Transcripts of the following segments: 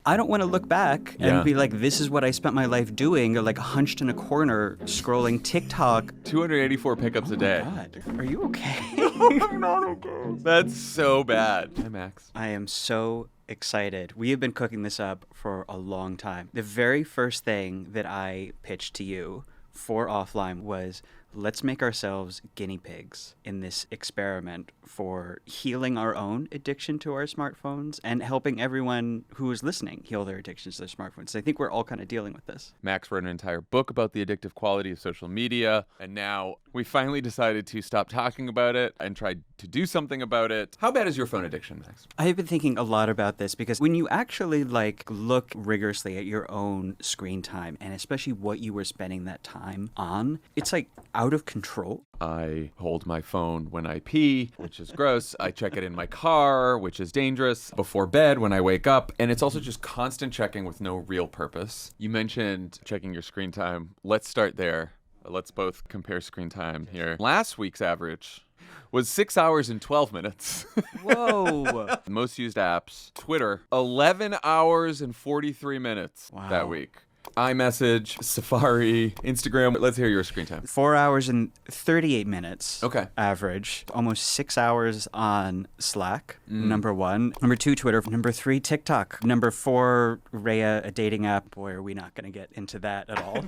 I don't want to look back and be like, this is what I spent my life doing, or like hunched in a corner scrolling TikTok. 284 pickups a day. God, are you okay? I'm not okay. That's so bad. Hi, Max. I am so excited. We have been cooking this up for a long time. The very first thing that I pitched to you for Offline was, let's make ourselves guinea pigs in this experiment for healing our own addiction to our smartphones and helping everyone who is listening heal their addictions to their smartphones. I think we're all kind of dealing with this. Max wrote an entire book about the addictive quality of social media, and now we finally decided to stop talking about it and try to do something about it. How bad is your phone addiction, Max? I've been thinking a lot about this because when you actually look rigorously at your own screen time, and especially what you were spending that time on, it's out of control. I hold my phone when I pee, which is gross. I check it in my car, which is dangerous. Before bed, when I wake up. And it's also just constant checking with no real purpose. You mentioned checking your screen time. Let's start there. Let's both compare screen time here. Last week's average was 6 hours and 12 minutes. Whoa. Most used apps, Twitter, 11 hours and 43 minutes that week. iMessage, Safari, Instagram. Let's hear your screen time. 4 hours and 38 minutes. Okay. Average. Almost 6 hours on Slack, number one. Number two, Twitter. Number three, TikTok. Number four, Raya, a dating app. Boy, are we not going to get into that at all.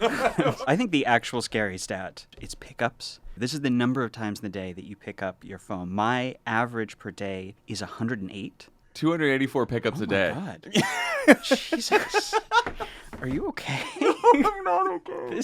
I think the actual scary stat, it's pickups. This is the number of times in the day that you pick up your phone. My average per day is 108. 284 pickups a day. Oh, my God. Jesus. Are you okay? I'm not okay.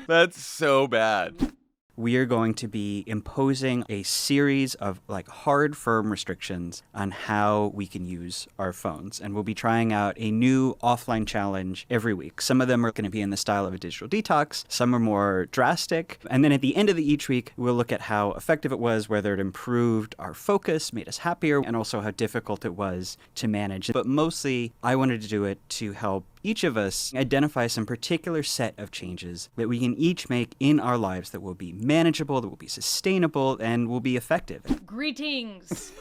That's so bad. We are going to be imposing a series of hard, firm restrictions on how we can use our phones. And we'll be trying out a new offline challenge every week. Some of them are going to be in the style of a digital detox. Some are more drastic. And then at the end of each week, we'll look at how effective it was, whether it improved our focus, made us happier, and also how difficult it was to manage. But mostly, I wanted to do it to help each of us identify some particular set of changes that we can each make in our lives that will be manageable, that will be sustainable, and will be effective. Greetings,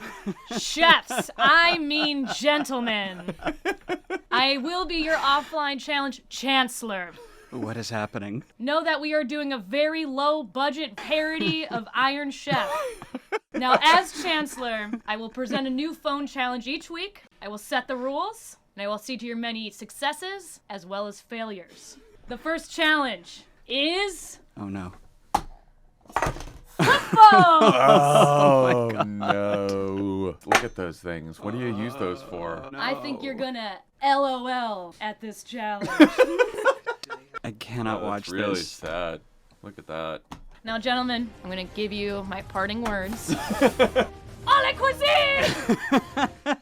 chefs, I mean gentlemen. I will be your offline challenge chancellor. What is happening? Know that we are doing a very low budget parody of Iron Chef. Now, as chancellor, I will present a new phone challenge each week. I will set the rules. And I will see to your many successes as well as failures. The first challenge is... Oh, no. Flip phones! Oh, my God. No. Look at those things. What do you use those for? No. I think you're gonna LOL at this challenge. I cannot watch That's really this. sad. Look at that. Now, gentlemen, I'm gonna give you my parting words. A la cuisine!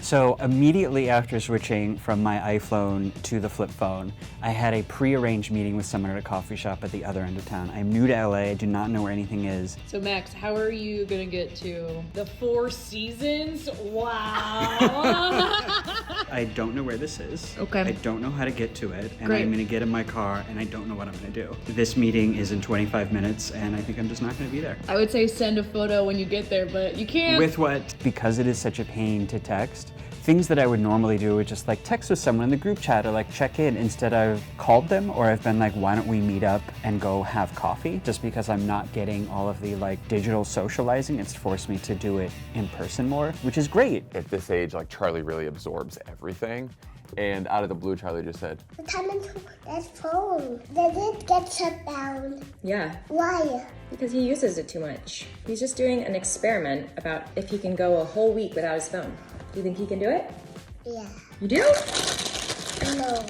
So immediately after switching from my iPhone to the flip phone, I had a pre-arranged meeting with someone at a coffee shop at the other end of town. I'm new to LA. I do not know where anything is. So Max, how are you gonna get to the Four Seasons? Wow. I don't know where this is. Okay. I don't know how to get to it. And Great. I'm going to get in my car and I don't know what I'm going to do. This meeting is in 25 minutes and I think I'm just not going to be there. I would say send a photo when you get there, but you can't. With what? Because it is such a pain to text, things that I would normally do would just text with someone in the group chat or check in. Instead I've called them or I've been why don't we meet up and go have coffee? Just because I'm not getting all of the digital socializing, it's forced me to do it in person more, which is great. At this age, Charlie really absorbs everything. And out of the blue, Charlie just said, The time took his phone. They did get shut down. Yeah, Why? because he uses it too much. He's just doing an experiment about if he can go a whole week without his phone. Do you think he can do it? Yeah. You do? No.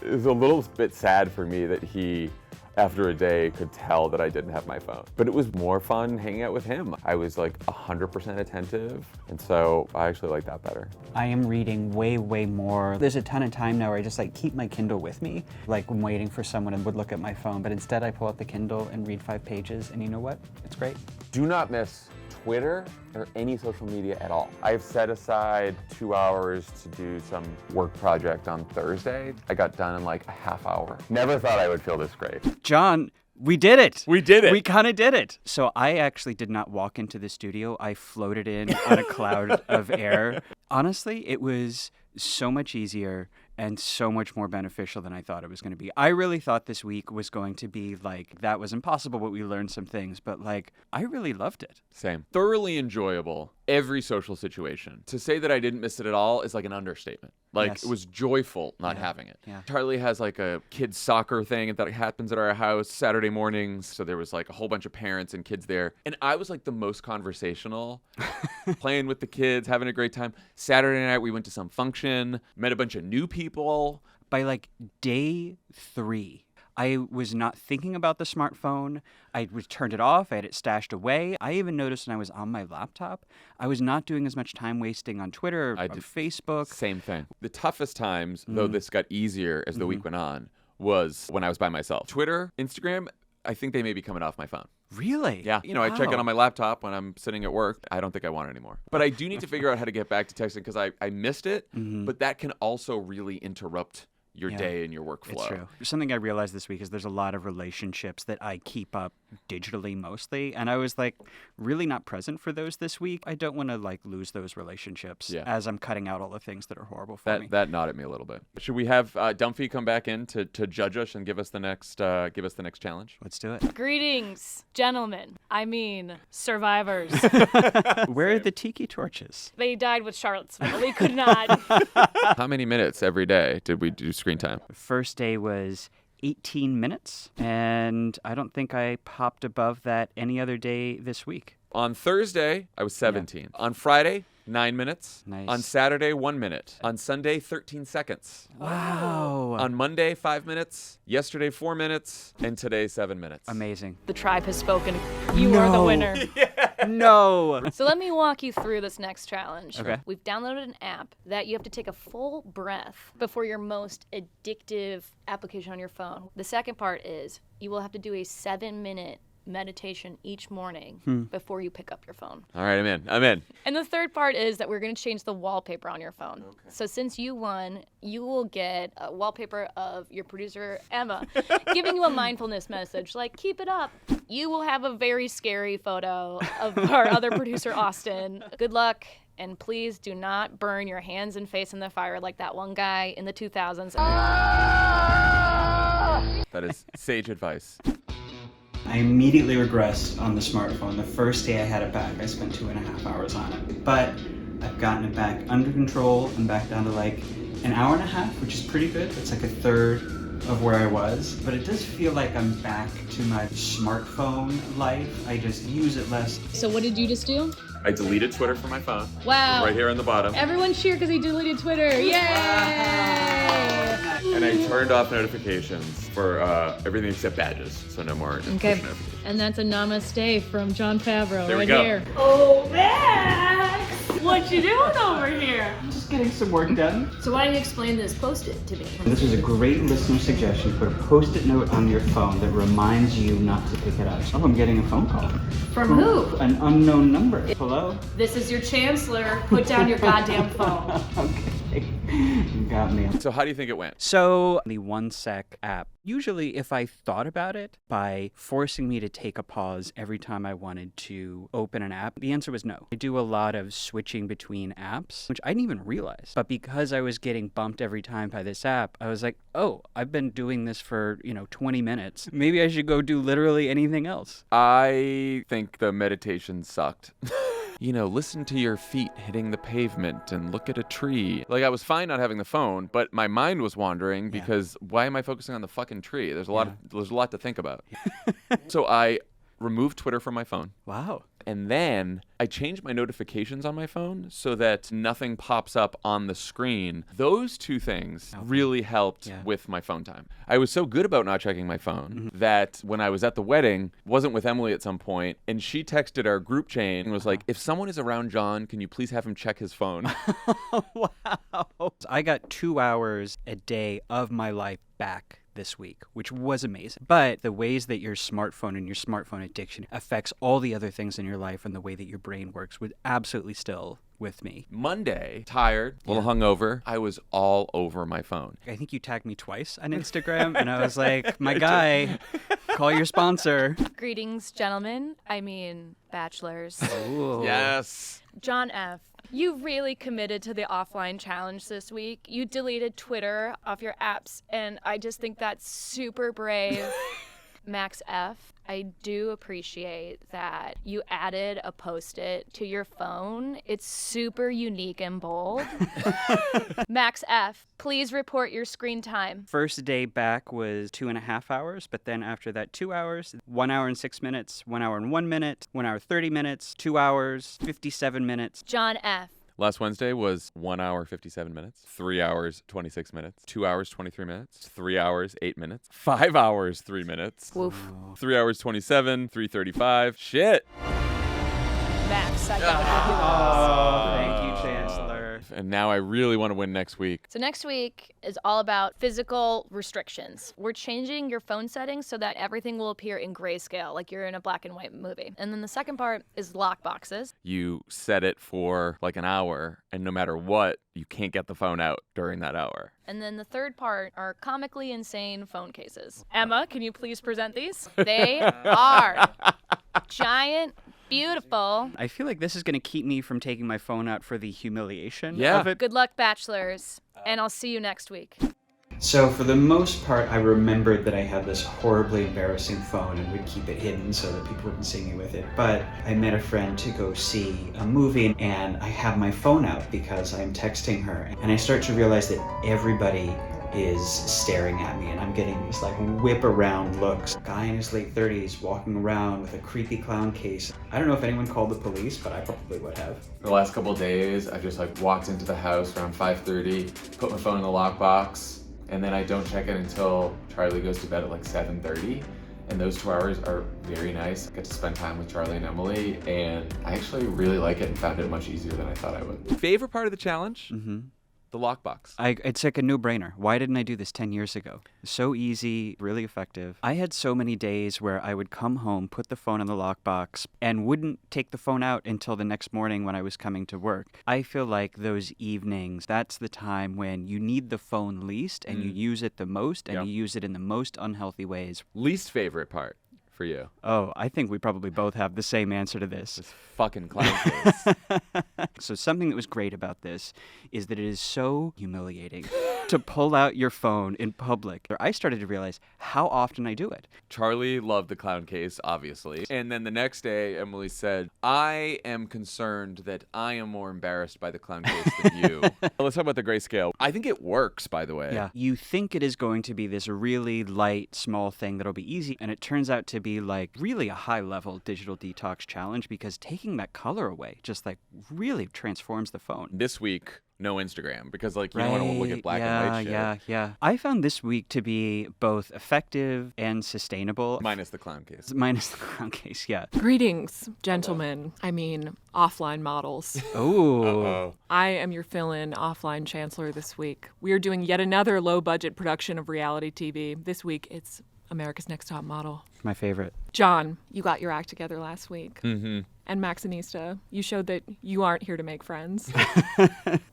it was a little bit sad for me that he, after a day, could tell that I didn't have my phone. But it was more fun hanging out with him. I was 100% attentive, and so I actually like that better. I am reading way, way more. There's a ton of time now where I just keep my Kindle with me. I'm waiting for someone and would look at my phone, but instead I pull out the Kindle and read 5 pages, and you know what? It's great. Do not miss Twitter or any social media at all. I've set aside 2 hours to do some work project on Thursday. I got done in a half hour. Never thought I would feel this great. Jon, We did it. We did it. We kind of did it. So I actually did not walk into the studio. I floated in on a cloud of air. Honestly, it was so much easier and so much more beneficial than I thought it was going to be. I really thought this week was going to be like, that was impossible, but we learned some things. But like, I really loved it. Same. Thoroughly enjoyable. Every social situation. To say that I didn't miss it at all is like an understatement. Like, Yes. It was joyful not having it. Yeah. Charlie has like a kids soccer thing that happens at our house Saturday mornings. So there was like a whole bunch of parents and kids there. And I was like the most conversational, playing with the kids, having a great time. Saturday night, we went to some function, met a bunch of new people. By like day 3, I was not thinking about the smartphone. I turned it off. I had it stashed away. I even noticed when I was on my laptop, I was not doing as much time wasting on Twitter, I on did. Facebook. Same thing. The toughest times, though this got easier as the week went on, was when I was by myself. Twitter, Instagram, I think they may be coming off my phone. Really? Yeah. I check it Wow. on my laptop when I'm sitting at work. I don't think I want it anymore. But I do need to figure out how to get back to texting because I missed it. But that can also really interrupt your Yeah. day and your workflow. It's true. Something I realized this week is there's a lot of relationships that I keep up digitally mostly, and I was like really not present for those this week. I don't want to like lose those relationships as I'm cutting out all the things that are horrible for me. That gnawed at me a little bit. Should we have Dumphy come back in to judge us and give us the next challenge? Let's do it. Greetings, gentlemen. I mean, survivors. Where are the tiki torches? They died with Charlottesville. We could not. How many minutes every day did we do screen time? First day was 18 minutes, and I don't think I popped above that any other day this week. On Thursday, I was 17. On Friday, 9 minutes. Nice. On Saturday, 1 minute. On Sunday, 13 seconds. Wow. On Monday, 5 minutes. Yesterday, 4 minutes. And today, 7 minutes. Amazing. The tribe has spoken. You are the No. winner. No. So let me walk you through this next challenge. Okay. We've downloaded an app that you have to take a full breath before your most addictive application on your phone. The second part is you will have to do a 7-minute meditation each morning before you pick up your phone. All right, I'm in. And the third part is that we're going to change the wallpaper on your phone. Okay. So since you won, you will get a wallpaper of your producer, Emma, giving you a mindfulness message like, keep it up. You will have a very scary photo of our other producer, Austin. Good luck. And please do not burn your hands and face in the fire like that one guy in the 2000s. That is sage advice. I immediately regressed on the smartphone. The first day I had it back, I spent 2.5 hours on it. But I've gotten it back under control and back down to like an hour and a half, which is pretty good. It's like a third of where I was. But it does feel like I'm back to my smartphone life. I just use it less. So what did you just do? I deleted Twitter from my phone. Wow. Right here on the bottom. Everyone cheer because he deleted Twitter. Yay! And I turned off notifications for everything except badges. So no more push notifications. And that's a namaste from Jon Favreau There we right go. here. Oh, Max! What you doing over here? Just getting some work done. So why don't you explain this post-it to me? This is a great listener suggestion. Put a post-it note on your phone that reminds you not to pick it up. Oh, I'm getting a phone call. From who? An unknown number. Hello? This is your chancellor. Put down your goddamn phone. Okay. You got me. So how do you think it went? So the 1sec app, usually if I thought about it by forcing me to take a pause every time I wanted to open an app, the answer was no. I do a lot of switching between apps, which I didn't even realize. But because I was getting bumped every time by this app, I was like, oh, I've been doing this for, 20 minutes. Maybe I should go do literally anything else. I think the meditation sucked. Listen to your feet hitting the pavement and look at a tree. Like, I was fine not having the phone, but my mind was wandering because why am I focusing on the fucking tree? There's a lot to think about. So I removed Twitter from my phone. Wow. And then I changed my notifications on my phone so that nothing pops up on the screen. Those two things really helped with my phone time. I was so good about not checking my phone that when I was at the wedding, wasn't with Emily at some point, and she texted our group chain and was like, if someone is around Jon, can you please have him check his phone? Wow. I got 2 hours a day of my life back this week, which was amazing. But the ways that your smartphone and your smartphone addiction affects all the other things in your life and the way that your brain works was absolutely still with me. Monday, tired, a little hungover. I was all over my phone. I think you tagged me twice on Instagram, and I was like, my guy, call your sponsor. Greetings, gentlemen. I mean, bachelors. Ooh. Yes. Jon F., you really committed to the offline challenge this week. You deleted Twitter off your apps, and I just think that's super brave. Max F., I do appreciate that you added a Post-it to your phone. It's super unique and bold. Max F., please report your screen time. First day back was 2.5 hours, but then after that 2 hours, 1 hour and 6 minutes, 1 hour and 1 minute, 1 hour 30 minutes, 2 hours, 57 minutes. Jon F., Last Wednesday was 1 hour, 57 minutes, 3 hours, 26 minutes, 2 hours, 23 minutes, 3 hours, 8 minutes, 5 hours, 3 minutes, woof. 3 hours, 27, 3:35. Shit. Max, I got it. Thank you, Chancellor. And now I really want to win next week. So next week is all about physical restrictions. We're changing your phone settings so that everything will appear in grayscale, like you're in a black and white movie. And then the second part is lock boxes. You set it for like an hour, and no matter what, you can't get the phone out during that hour. And then the third part are comically insane phone cases. Emma, can you please present these? They are giant, beautiful. I feel like this is going to keep me from taking my phone out for the humiliation Yeah. of it. Good luck, bachelors. And I'll see you next week. So for the most part, I remembered that I had this horribly embarrassing phone and would keep it hidden so that people wouldn't see me with it. But I met a friend to go see a movie, and I have my phone out because I'm texting her. And I start to realize that everybody is staring at me, and I'm getting these like whip around looks. A guy in his late 30s walking around with a creepy clown case. I don't know if anyone called the police, but I probably would have. The last couple of days, I just like walked into the house around 5:30, put my phone in the lockbox, and then I don't check it until Charlie goes to bed at like 7:30. And those 2 hours are very nice. I get to spend time with Charlie and Emily, and I actually really like it and found it much easier than I thought I would. Favorite part of the challenge? Mm-hmm. The lockbox. It's like a no-brainer. Why didn't I do this 10 years ago? So easy, really effective. I had so many days where I would come home, put the phone in the lockbox, and wouldn't take the phone out until the next morning when I was coming to work. I feel like those evenings, that's the time when you need the phone least, and you use it the most, and Yep. you use it in the most unhealthy ways. Least favorite part for you? Oh, I think we probably both have the same answer to this. This fucking clown case. So something that was great about this is that it is so humiliating to pull out your phone in public. I started to realize how often I do it. Charlie loved the clown case, obviously. And then the next day, Emily said, I am concerned that I am more embarrassed by the clown case than you. Let's talk about the grayscale. I think it works, by the way. Yeah. You think it is going to be this really light, small thing that'll be easy, and it turns out to be like really a high-level digital detox challenge because taking that color away just like really transforms the phone. This week, no Instagram, because like you don't want to look at black and white shit. Yeah. I found this week to be both effective and sustainable. Minus the clown case. Minus the clown case, yeah. Greetings, gentlemen. I mean, offline models. Oh. Uh-oh. I am your fill-in offline chancellor this week. We are doing yet another low-budget production of reality TV. This week, it's America's Next Top Model. My favorite. John, you got your act together last week. Mm-hmm. And Maxinista, you showed that you aren't here to make friends.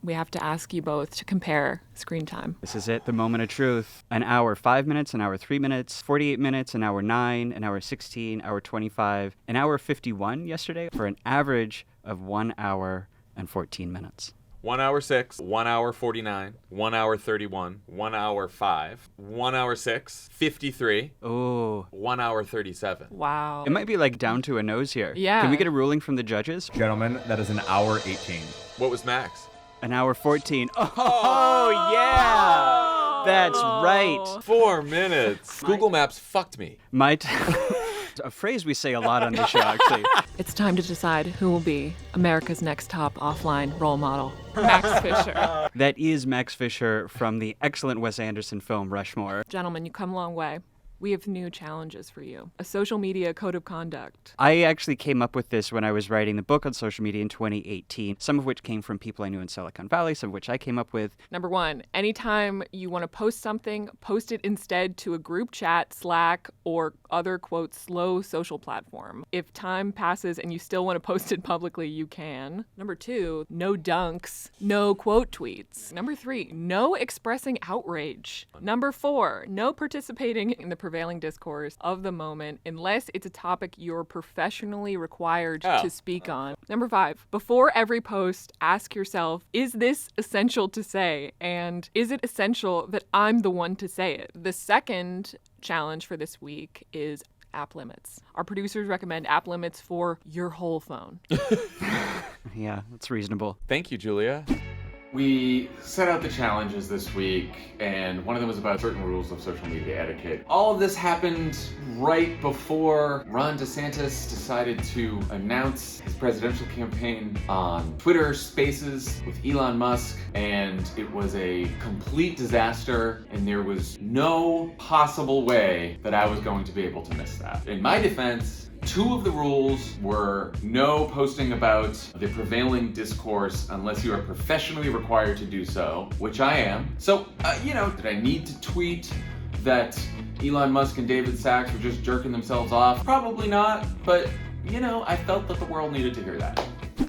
We have to ask you both to compare screen time. This is it, the moment of truth. An hour 5 minutes, an hour 3 minutes, 48 minutes, an hour 9, an hour 16, hour 25, an hour 51 yesterday for an average of 1 hour and 14 minutes. 1 hour 6, 1 hour 49, 1 hour 31, 1 hour 5, 1 hour 6, 53, Oh. 1 hour 37. Wow. It might be like down to a nose here. Yeah. Can we get a ruling from the judges? Gentlemen, that is an hour 18. What was Max? An hour 14. Oh, yeah! That's right. 4 minutes. Google Maps fucked me. A phrase we say a lot on this show, actually. It's time to decide who will be America's Next Top Offline Role Model. Max Fisher. That is Max Fisher from the excellent Wes Anderson film Rushmore. Gentlemen, you come a long way. We have new challenges for you. A social media code of conduct. I actually came up with this when I was writing the book on social media in 2018, some of which came from people I knew in Silicon Valley, some of which I came up with. Number 1, anytime you want to post something, post it instead to a group chat, Slack, or other, quote, slow social platform. If time passes and you still want to post it publicly, you can. Number 2, no dunks, no quote tweets. Number 3, no expressing outrage. Number 4, no participating in the prevailing discourse of the moment unless it's a topic you're professionally required to speak on. Number 5, before every post, ask yourself, is this essential to say? And is it essential that I'm the one to say it? The second challenge for this week is app limits. Our producers recommend app limits for your whole phone. Yeah, that's reasonable. Thank you, Julia. We set out the challenges this week, and one of them was about certain rules of social media etiquette. All of this happened right before Ron DeSantis decided to announce his presidential campaign on Twitter Spaces with Elon Musk, and it was a complete disaster, and there was no possible way that I was going to be able to miss that. In my defense, 2 of the rules were no posting about the prevailing discourse unless you are professionally required to do so, which I am. So, did I need to tweet that Elon Musk and David Sachs were just jerking themselves off? Probably not, but, I felt that the world needed to hear that.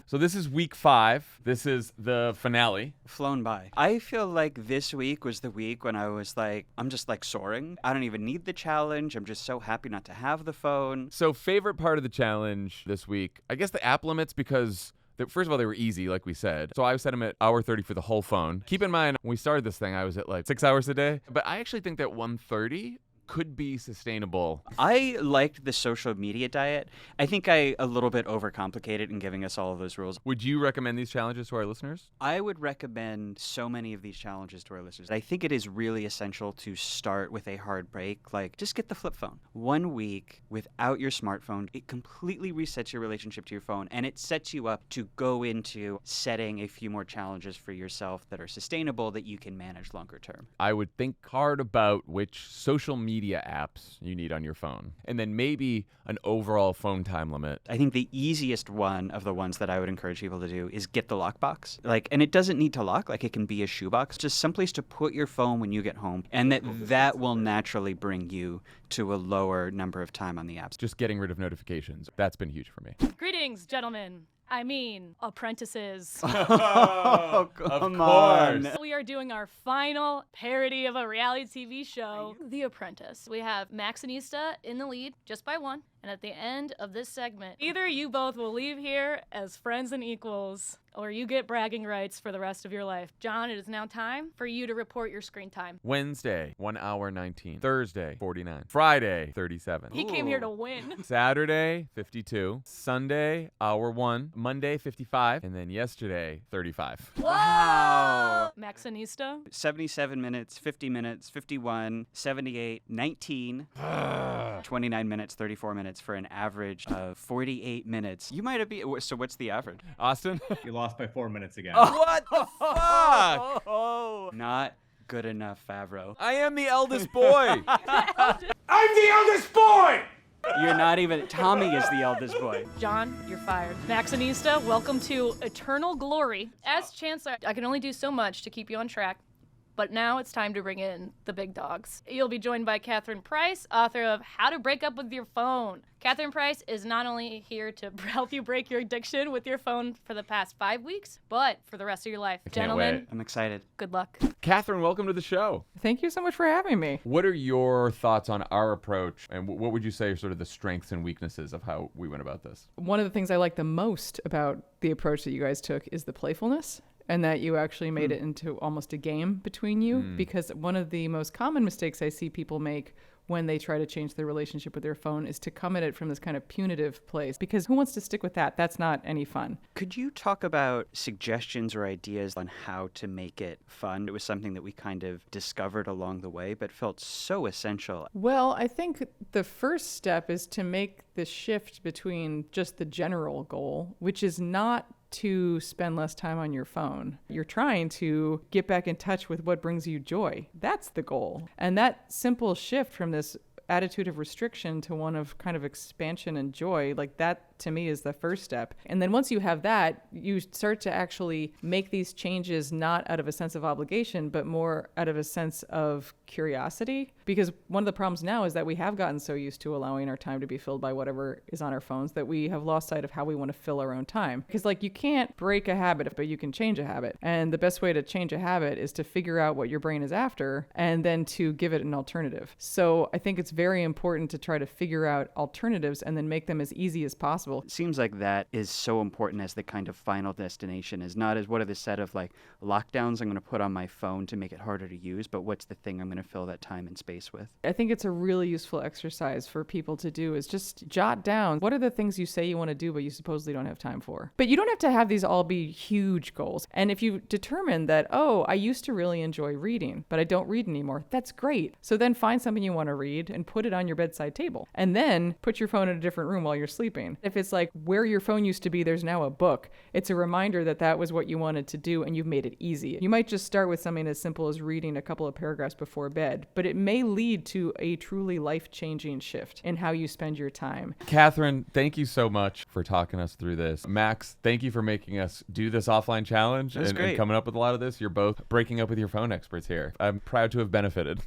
So this is week 5. This is the finale. Flown by. I feel like this week was the week when I was like, I'm just like soaring. I don't even need the challenge. I'm just so happy not to have the phone. So favorite part of the challenge this week, I guess the app limits, because first of all, they were easy, like we said. So I set them at hour 30 for the whole phone. Keep in mind, when we started this thing, I was at like 6 hours a day. But I actually think that 1:30 could be sustainable. I liked the social media diet. I think I a little bit overcomplicated in giving us all of those rules. Would you recommend these challenges to our listeners? I would recommend so many of these challenges to our listeners. I think it is really essential to start with a hard break. Like, just get the flip phone. 1 week without your smartphone, it completely resets your relationship to your phone, and it sets you up to go into setting a few more challenges for yourself that are sustainable that you can manage longer term. I would think hard about which social media apps you need on your phone, and then maybe an overall phone time limit. I think the easiest one of the ones that I would encourage people to do is get the lockbox. And it doesn't need to lock, it can be a shoebox, just someplace to put your phone when you get home, and that will naturally bring you to a lower number of time on the apps. Just getting rid of notifications. That's been huge for me. Greetings, gentlemen. I mean, apprentices. Oh, come of course. on. We are doing our final parody of a reality TV show, The Apprentice. We have Max and Ista in the lead, just by one. And at the end of this segment, either you both will leave here as friends and equals, or you get bragging rights for the rest of your life. John, it is now time for you to report your screen time. Wednesday, 1 hour 19. Thursday, 49. Friday, 37. He came here to win. Saturday, 52. Sunday, hour 1. Monday, 55. And then yesterday, 35. Wow. Max and Ista? 77 minutes, 50 minutes, 51, 78, 19, 29 minutes, 34 minutes for an average of 48 minutes. You might have been, so what's the average? Austin? You lost by 4 minutes again. What the fuck? Not good enough, Favreau. I am the eldest boy. I'm the eldest boy! You're not even, Tommy is the eldest boy. John, you're fired. Max and Ista, welcome to eternal glory. As Chancellor, I can only do so much to keep you on track. But now it's time to bring in the big dogs. You'll be joined by Catherine Price, author of How to Break Up with Your Phone. Catherine Price is not only here to help you break your addiction with your phone for the past 5 weeks, but for the rest of your life. Gentlemen, wait. I'm excited. good luck. Catherine, welcome to the show. Thank you so much for having me. What are your thoughts on our approach, and what would you say are sort of the strengths and weaknesses of how we went about this? One of the things I like the most about the approach that you guys took is the playfulness, and that you actually made it into almost a game between you, because one of the most common mistakes I see people make when they try to change their relationship with their phone is to come at it from this kind of punitive place, because who wants to stick with that? That's not any fun. Could you talk about suggestions or ideas on how to make it fun? It was something that we kind of discovered along the way, but felt so essential. Well, I think the first step is to make the shift between just the general goal, which is not to spend less time on your phone. You're trying to get back in touch with what brings you joy. That's the goal. And that simple shift from this attitude of restriction to one of kind of expansion and joy, like that to me is the first step. And then once you have that, you start to actually make these changes not out of a sense of obligation, but more out of a sense of curiosity. Because one of the problems now is that we have gotten so used to allowing our time to be filled by whatever is on our phones that we have lost sight of how we want to fill our own time. Because like you can't break a habit, but you can change a habit. And the best way to change a habit is to figure out what your brain is after and then to give it an alternative. So I think it's very important to try to figure out alternatives and then make them as easy as possible. It seems like that is so important as the kind of final destination, is not as what are the set of like lockdowns I'm going to put on my phone to make it harder to use, but what's the thing I'm going to fill that time and space with. I think it's a really useful exercise for people to do is just jot down what are the things you say you want to do but you supposedly don't have time for. But you don't have to have these all be huge goals. And if you determine that, oh, I used to really enjoy reading, but I don't read anymore, that's great. So then find something you want to read and put it on your bedside table. And then put your phone in a different room while you're sleeping. If it's like where your phone used to be, there's now a book. It's a reminder that that was what you wanted to do and you've made it easy. You might just start with something as simple as reading a couple of paragraphs before bed, but it may lead to a truly life-changing shift in how you spend your time. Catherine, thank you so much for talking us through this. Max, thank you for making us do this offline challenge and coming up with a lot of this. You're both breaking up with your phone experts here. I'm proud to have benefited.